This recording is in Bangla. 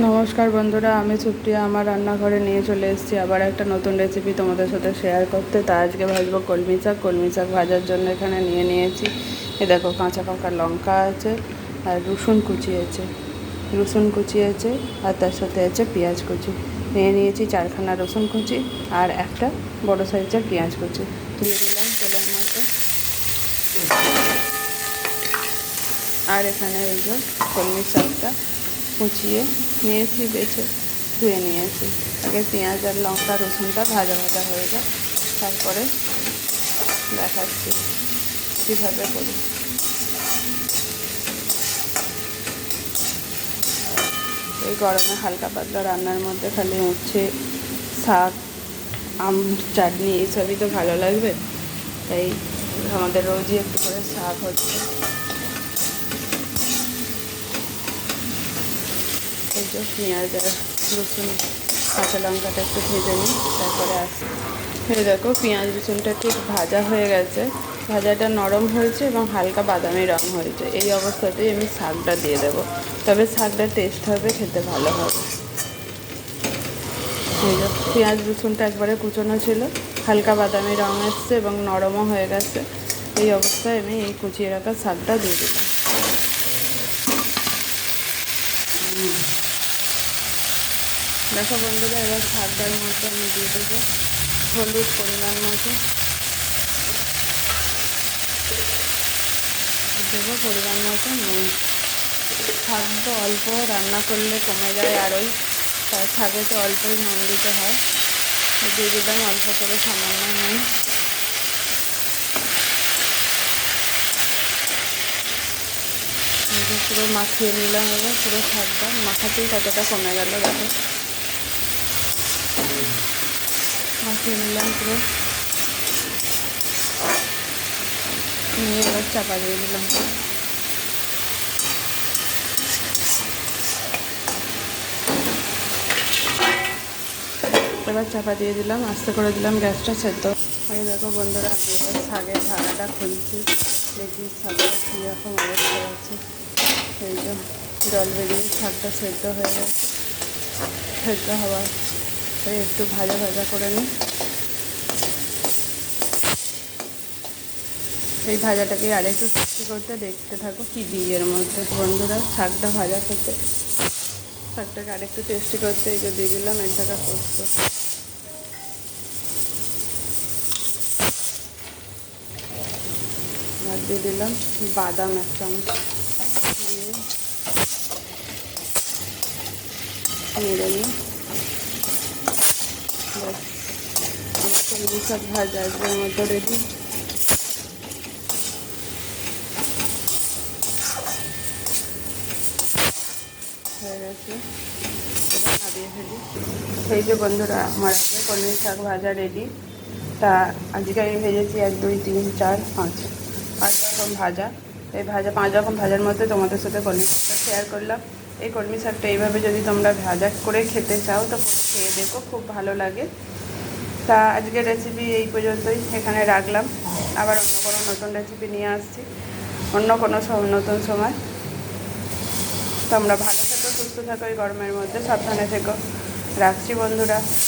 নমস্কার বন্ধুরা, আমি সুপ্রিয়া আমার রান্নাঘরে নিয়ে চলে এসেছি আবার একটা নতুন রেসিপি তোমাদের সাথে শেয়ার করতে। তা আজকে ভাজবো কলমি শাক ভাজার জন্য এখানে নিয়ে নিয়েছি। এ দেখো, কাঁচা পাকা লঙ্কা আছে আর রসুন কুচি আছে আর তার সাথে আছে পেঁয়াজ কুচি। নিয়ে নিয়েছি 4খানা রসুন কুচি আর একটা বড় সাইজের পেঁয়াজ কুচি। দিয়ে দিলাম তেলের মধ্যে। আর এখানে এই যে কলমি শাকটা কুচিয়ে নিয়েছি, বেছে ধুয়ে নিয়েছি। আগে পেঁয়াজ আর লঙ্কা রসুনটা ভাজা হয়ে যায়, তারপরে দেখাচ্ছি কীভাবে করি। এই গরমে হালকা পাতলা রান্নার মধ্যে খালি উচ্ছে, শাক, আম চাটনি এইসবই তো ভালো লাগবে, তাই আমাদের রোজই একটু করে শাক হচ্ছে। এই যে পেঁয়াজ আর রসুন কাঁচা লঙ্কাটা একটু ভেজে নিই, তারপরে আসি। এই দেখো, পেঁয়াজ রসুনটা ঠিক ভাজা হয়ে গেছে, ভাজাটা নরম হয়েছে এবং হালকা বাদামি রঙ হয়েছে। এই অবস্থাতেই আমি শাকটা দিয়ে দেবো, তবে শাকটা টেস্ট হবে, খেতে ভালো হবে। এই যে পেঁয়াজ রসুনটা একবারে কুচনো ছিল, হালকা বাদামি রঙ এসছে এবং নরমও হয়ে গেছে। এই অবস্থায় আমি এই কুচিয়ে রাখা শাকটা দিয়ে দিলাম। দেখো বন্ধুরা, এবার শাকটার মধ্যে আমি দিয়ে দেবো হলুদ পরিমাণ মতো, দেবো পরিমাণ মতো নুন। শাক তো অল্প রান্না করলে কমে যায় আরোই, তার শাকে তো অল্পই নুন দিতে হয়। দিয়ে দিলাম অল্প করে সামান্য নুন। পুরো মাখিয়ে নিলাম, এবার পুরো শাকটা মাখাতেই কতটা কমে গেল দেখো। মাখিয়ে নিলাম পুরো, নিয়ে এবার চাপা দিয়ে দিলাম। এবার চাপা দিয়ে দিলাম, আস্তে করে দিলাম গ্যাসটা সেদ্ধ। আগে দেখো বন্ধুরা, আমি এবার শাকের ঢাকাটা খুলছি, দেখি শাকটা কীরকম অবস্থায় আছে। এই যে জল বেরিয়ে শাকটা সেদ্ধ হয়ে গেছে। সেদ্ধ হওয়ার একটু ভাজা করে নিই। এই ভাজাটাকে আরেকটু টেস্টি করতে দেখতে থাকো কী দিই এর মধ্যে। বন্ধুরা, শাকটা ভাজা খেতে, শাকটাকে আরেকটু টেস্টি করতে এই যে দিয়ে দিলাম 1 টাকা পোস্ত, আর দিয়ে দিলাম বাদাম 1 চামচ, দিয়ে নেড়ে নিই। আমার কলমি শাক ভাজা একবার মতো রেডি। হয়ে গেছে, এবার নামিয়ে ফেলি। সেই যে বন্ধুরা, আমার আছে কলমি শাক ভাজা রেডি। তা আজকে আমি ভেজেছি 1 2 3 4 5 রকম ভাজা। এই 5 রকম ভাজার মধ্যে তোমাদের সাথে কলমি শাকটা শেয়ার করলাম। এই কলমি শাকটা এইভাবে যদি তোমরা ভাজা করে খেতে চাও তো খেয়ে দেখো, খুব ভালো লাগে। তা আজকের রেসিপি এই পর্যন্তই, এখানে রাখলাম। আবার অন্য কোনো নতুন রেসিপি নিয়ে আসছি অন্য কোনো নতুন সময়। তোমরা ভালো থেকো, সুস্থ থাকো, এই গরমের মধ্যে সাবধানে থেকো। রাখছি বন্ধুরা।